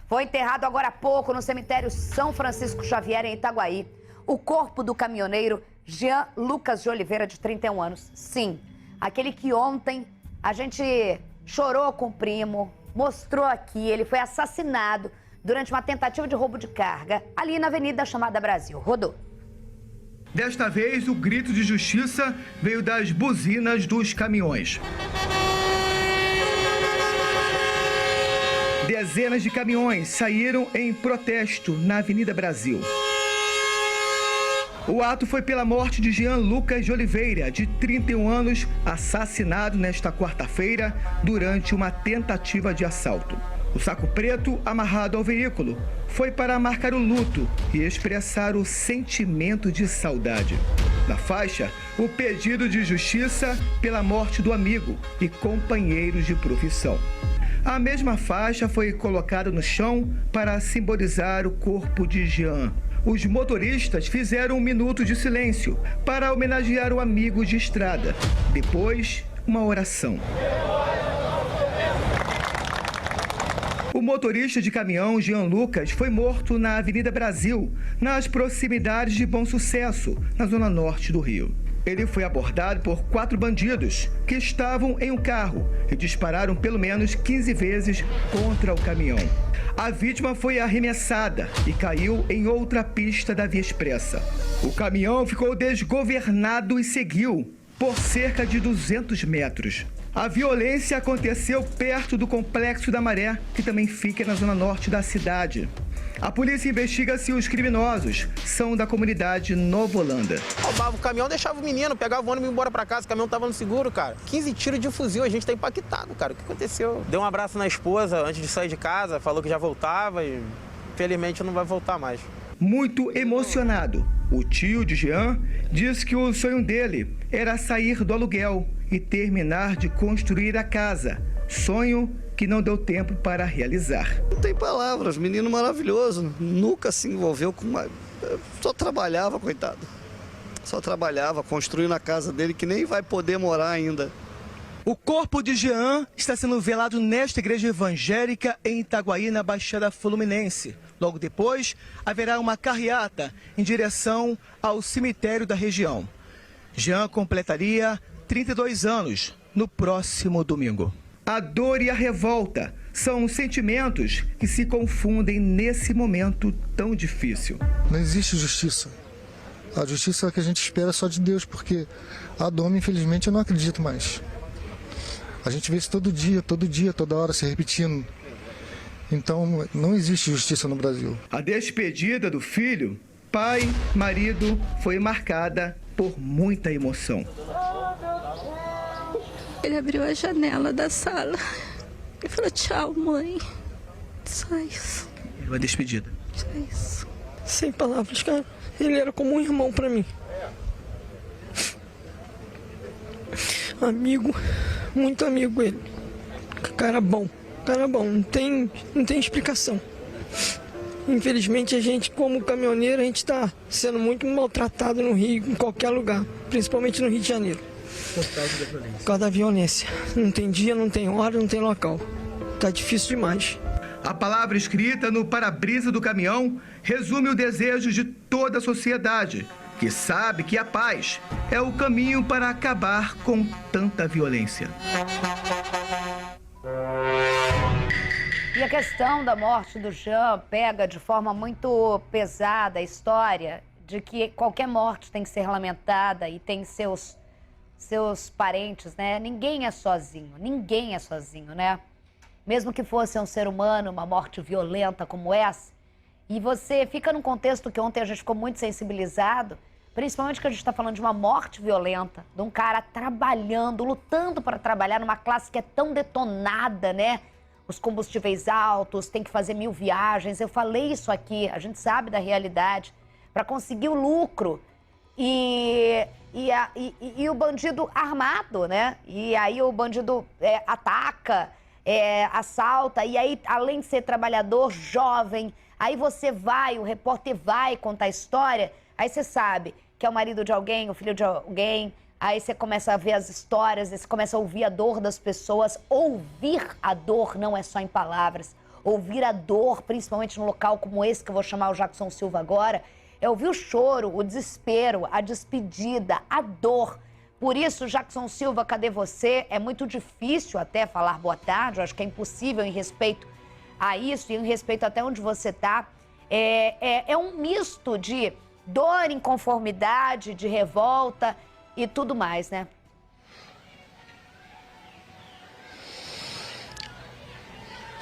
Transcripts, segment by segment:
Foi enterrado agora há pouco no cemitério São Francisco Xavier, em Itaguaí, o corpo do caminhoneiro Jean Lucas de Oliveira, de 31 anos. Sim, aquele que ontem a gente chorou com o primo, mostrou aqui, ele foi assassinado durante uma tentativa de roubo de carga ali na avenida chamada Brasil. Rodou. Desta vez, o grito de justiça veio das buzinas dos caminhões. Dezenas de caminhões saíram em protesto na Avenida Brasil. O ato foi pela morte de Jean Lucas de Oliveira, de 31 anos, assassinado nesta quarta-feira durante uma tentativa de assalto. O saco preto, amarrado ao veículo, foi para marcar o luto e expressar o sentimento de saudade. Na faixa, o pedido de justiça pela morte do amigo e companheiros de profissão. A mesma faixa foi colocada no chão para simbolizar o corpo de Jean. Os motoristas fizeram um minuto de silêncio para homenagear o amigo de estrada. Depois, uma oração. O motorista de caminhão, Jean Lucas, foi morto na Avenida Brasil, nas proximidades de Bom Sucesso, na zona norte do Rio. Ele foi abordado por 4 bandidos que estavam em um carro e dispararam pelo menos 15 vezes contra o caminhão. A vítima foi arremessada e caiu em outra pista da Via Expressa. O caminhão ficou desgovernado e seguiu por cerca de 200 metros. A violência aconteceu perto do Complexo da Maré, que também fica na zona norte da cidade. A polícia investiga se os criminosos são da comunidade Nova Holanda. Roubava o caminhão, deixava o menino, pegava o ônibus e ia embora pra casa. O caminhão tava no seguro, cara. 15 tiros de fuzil, a gente tá impactado, cara. O que aconteceu? Deu um abraço na esposa antes de sair de casa, falou que já voltava e infelizmente não vai voltar mais. Muito emocionado, o tio de Jean diz que o sonho dele era sair do aluguel e terminar de construir a casa. Sonho que não deu tempo para realizar. Não tem palavras, menino maravilhoso, nunca se envolveu com uma... Só trabalhava, coitado. Só trabalhava, construindo a casa dele, que nem vai poder morar ainda. O corpo de Jean está sendo velado nesta igreja evangélica em Itaguaí, na Baixada Fluminense. Logo depois, haverá uma carreata em direção ao cemitério da região. Jean completaria 32 anos no próximo domingo. A dor e a revolta são sentimentos que se confundem nesse momento tão difícil. Não existe justiça. A justiça é a que a gente espera só de Deus, porque a doma, infelizmente, eu não acredito mais. A gente vê isso todo dia, toda hora se repetindo. Então, não existe justiça no Brasil. A despedida do filho, pai, marido, foi marcada por muita emoção. Ele abriu a janela da sala e falou: tchau, mãe. Só isso. Uma despedida. Só isso. Sem palavras, cara. Ele era como um irmão pra mim. Amigo, muito amigo ele. Cara bom, não tem explicação. Infelizmente a gente, como caminhoneiro, a gente tá sendo muito maltratado no Rio, em qualquer lugar, principalmente no Rio de Janeiro. Por causa da violência. Não tem dia, não tem hora, não tem local. Tá difícil demais. A palavra escrita no para-brisa do caminhão resume o desejo de toda a sociedade, que sabe que a paz é o caminho para acabar com tanta violência. E a questão da morte do Jean pega de forma muito pesada a história de que qualquer morte tem que ser lamentada e tem seus parentes, né? Ninguém é sozinho, né? Mesmo que fosse um ser humano, uma morte violenta como essa, e você fica num contexto que ontem a gente ficou muito sensibilizado, principalmente que a gente está falando de uma morte violenta, de um cara trabalhando, lutando para trabalhar numa classe que é tão detonada, né? Os combustíveis altos, tem que fazer 1000 viagens. Eu falei isso aqui, a gente sabe da realidade, para conseguir o lucro. E o bandido armado, né? E aí o bandido ataca, assalta, e aí, além de ser trabalhador, jovem, aí você vai, o repórter vai contar a história, aí você sabe que é o marido de alguém, o filho de alguém, aí você começa a ver as histórias, você começa a ouvir a dor das pessoas. Ouvir a dor não é só em palavras. ouvir a dor, principalmente num local como esse, que eu vou chamar o Jackson Silva agora, é ouvir o choro, o desespero, a despedida, a dor. Por isso, Jackson Silva, cadê você? É muito difícil até falar boa tarde, eu acho que é impossível em respeito a isso e em respeito até onde você está. É um misto de dor, inconformidade, de revolta e tudo mais, né?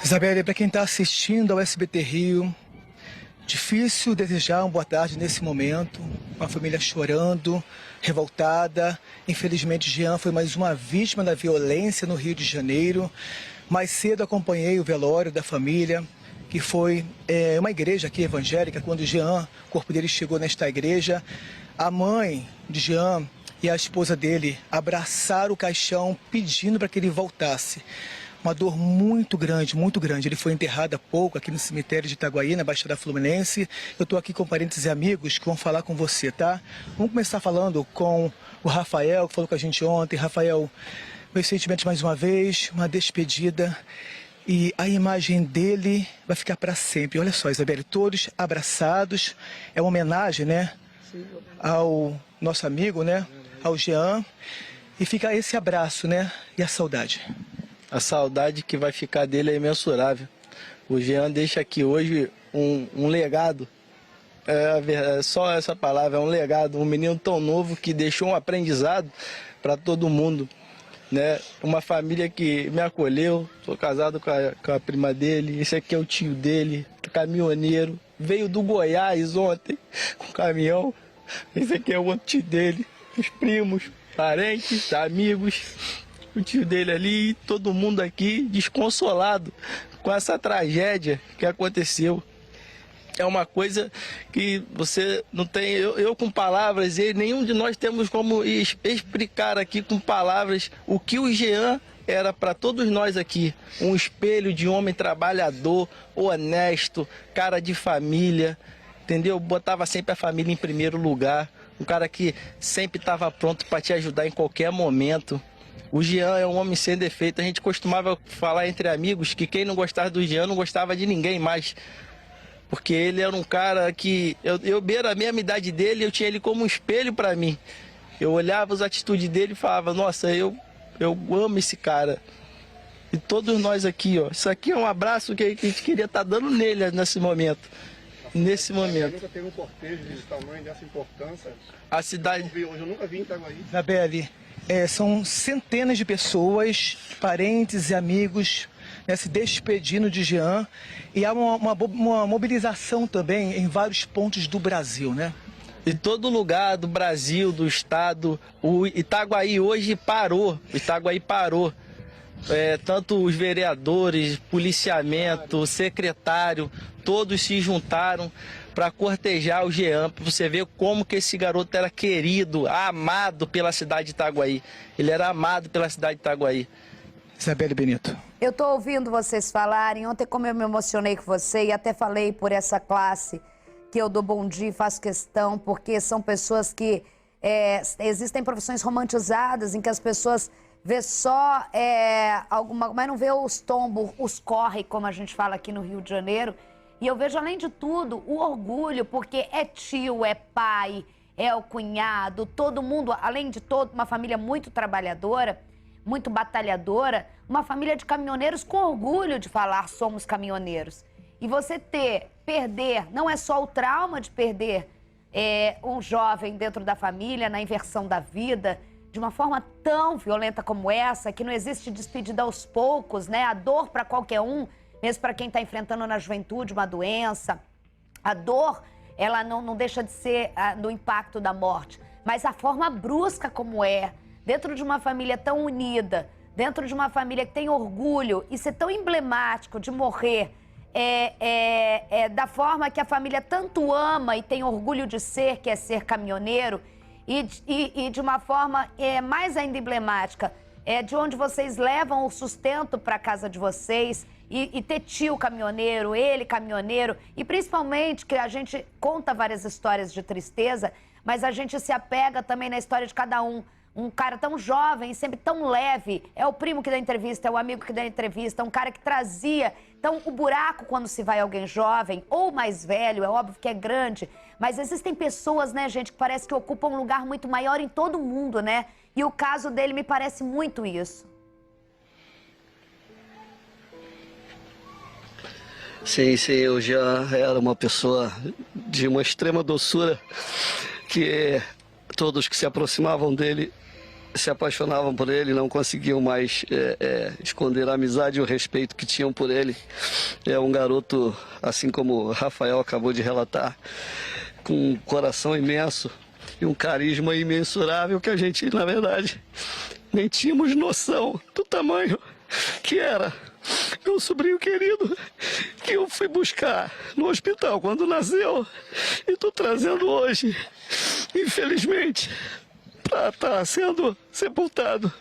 Isabelle, para quem está assistindo ao SBT Rio, difícil desejar uma boa tarde nesse momento, uma família chorando, revoltada. Infelizmente, Jean foi mais uma vítima da violência no Rio de Janeiro. Mais cedo acompanhei o velório da família, que foi uma igreja aqui evangélica. Quando Jean, o corpo dele chegou nesta igreja, a mãe de Jean e a esposa dele abraçaram o caixão pedindo para que ele voltasse. Uma dor muito grande, muito grande. Ele foi enterrado há pouco aqui no cemitério de Itaguaí, na Baixada Fluminense. Eu estou aqui com parentes e amigos que vão falar com você, tá? Vamos começar falando com o Rafael, que falou com a gente ontem. Rafael, meus sentimentos mais uma vez, uma despedida. E a imagem dele vai ficar para sempre. Olha só, Isabelle, todos abraçados. É uma homenagem, né, ao nosso amigo, né, ao Jean. E fica esse abraço, né, e a saudade. A saudade que vai ficar dele é imensurável. O Jean deixa aqui hoje um legado. É só essa palavra, é um legado. Um menino tão novo que deixou um aprendizado para todo mundo, né? Uma família que me acolheu. Sou casado com a prima dele. Esse aqui é o tio dele, caminhoneiro. Veio do Goiás ontem com caminhão. Esse aqui é o outro tio dele. Os primos, parentes, amigos. O tio dele ali, todo mundo aqui desconsolado com essa tragédia que aconteceu. É uma coisa que você não tem, eu com palavras, e nenhum de nós temos como explicar aqui com palavras o que o Jean era para todos nós aqui. Um espelho de homem trabalhador, honesto, cara de família, entendeu? Botava sempre a família em primeiro lugar. Um cara que sempre estava pronto para te ajudar em qualquer momento. O Jean é um homem sem defeito. A gente costumava falar entre amigos que quem não gostava do Jean não gostava de ninguém mais. Porque ele era um cara que... Eu era a mesma idade dele, eu tinha ele como um espelho para mim. Eu olhava as atitudes dele e falava, nossa, eu amo esse cara. E todos nós aqui, ó. Isso aqui é um abraço que a gente queria estar dando nele nesse momento. Nesse momento. Nunca teve um cortejo desse tamanho, dessa importância. A cidade... Hoje eu nunca vi em Itaguaí. Isabelle, são centenas de pessoas, parentes e amigos, né, se despedindo de Jean. E há uma mobilização também em vários pontos do Brasil, né? Em todo lugar do Brasil, do estado. O Itaguaí hoje parou. O Itaguaí parou. Tanto os vereadores, policiamento, secretário, todos se juntaram para cortejar o Jean, para você ver como que esse garoto era querido, amado pela cidade de Itaguaí. Ele era amado pela cidade de Itaguaí. Isabelle Benito. Eu estou ouvindo vocês falarem. Ontem, como eu me emocionei com você e até falei por essa classe que eu dou bom dia e faço questão, porque são pessoas que... existem profissões romantizadas em que as pessoas vê só alguma... mas não vê os tombos, os corre, como a gente fala aqui no Rio de Janeiro. E eu vejo, além de tudo, o orgulho, porque é tio, é pai, é o cunhado, todo mundo, além de todo, uma família muito trabalhadora, muito batalhadora, uma família de caminhoneiros com orgulho de falar somos caminhoneiros. E você perder, não é só o trauma de perder um jovem dentro da família, na inversão da vida, de uma forma tão violenta como essa, que não existe despedida aos poucos, né? A dor para qualquer um, mesmo para quem está enfrentando na juventude uma doença, a dor, ela não deixa de ser no impacto da morte, mas a forma brusca como dentro de uma família tão unida, dentro de uma família que tem orgulho, e ser tão emblemático de morrer da forma que a família tanto ama e tem orgulho de ser, que é ser caminhoneiro, e de uma forma mais ainda emblemática, de onde vocês levam o sustento para a casa de vocês, e ter tio caminhoneiro, ele caminhoneiro, e principalmente que a gente conta várias histórias de tristeza, mas a gente se apega também na história de cada um. Um cara tão jovem, sempre tão leve. É o primo que dá entrevista, é o amigo que dá entrevista, um cara que trazia. Então, o buraco quando se vai alguém jovem ou mais velho, é óbvio que é grande, mas existem pessoas, né, gente, que parece que ocupam um lugar muito maior em todo mundo, né? E o caso dele me parece muito isso. Sim, eu já era uma pessoa de uma extrema doçura, que todos que se aproximavam dele se apaixonavam por ele, não conseguiam mais esconder a amizade e o respeito que tinham por ele. É um garoto, assim como o Rafael acabou de relatar, com um coração imenso e um carisma imensurável que a gente, na verdade, nem tínhamos noção do tamanho que era. Meu sobrinho querido, que eu fui buscar no hospital quando nasceu e estou trazendo hoje, infelizmente, para estar sendo sepultado.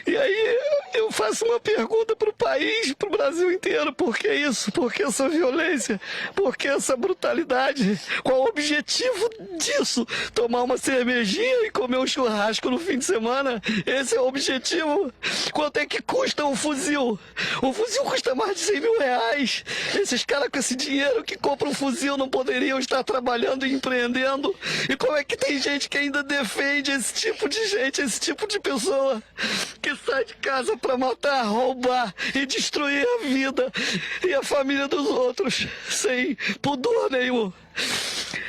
E aí eu faço uma pergunta para o país, para o Brasil inteiro: por que isso? Por que essa violência? Por que essa brutalidade? Qual o objetivo disso? Tomar uma cervejinha e comer um churrasco no fim de semana? Esse é o objetivo? Quanto é que custa um fuzil? Um fuzil custa mais de 100 mil reais. Esses caras com esse dinheiro que compram um fuzil não poderiam estar trabalhando e empreendendo? E como é que tem gente que ainda defende esse tipo de gente, esse tipo de pessoa que sai de casa para matar, roubar e destruir a vida e a família dos outros sem pudor nenhum?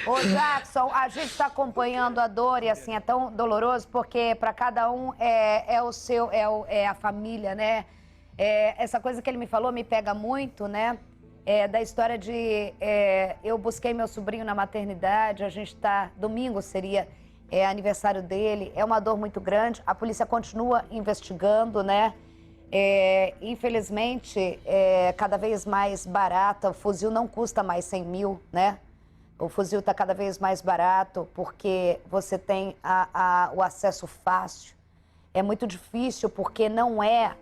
Ô Jackson, a gente está acompanhando a dor e assim é tão doloroso porque para cada um é a família, né? Essa coisa que ele me falou me pega muito, né? Da história de eu busquei meu sobrinho na maternidade, a gente tá, domingo seria aniversário dele, é uma dor muito grande, a polícia continua investigando, né? Infelizmente, cada vez mais barata, o fuzil não custa mais 100 mil, né? O fuzil está cada vez mais barato porque você tem o acesso fácil. É muito difícil porque não é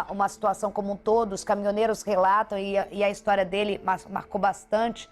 uma situação como um todo. Os caminhoneiros relatam e a história dele marcou bastante.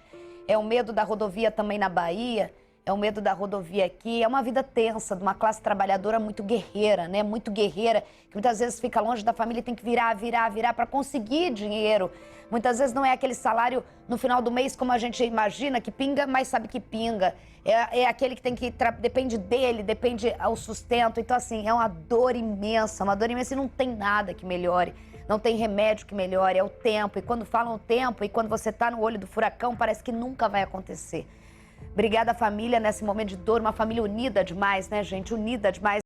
É o medo da rodovia também na Bahia. É o medo da rodovia aqui, é uma vida tensa, de uma classe trabalhadora muito guerreira, né? Muito guerreira, que muitas vezes fica longe da família e tem que virar para conseguir dinheiro. Muitas vezes não é aquele salário no final do mês como a gente imagina, que pinga, mas sabe que pinga. É aquele que tem que, depende dele, depende ao sustento. Então assim, é uma dor imensa e não tem nada que melhore. Não tem remédio que melhore, é o tempo. E quando falam o tempo e quando você tá no olho do furacão, parece que nunca vai acontecer. Obrigada, família, nesse momento de dor, uma família unida demais, né, gente? Unida demais.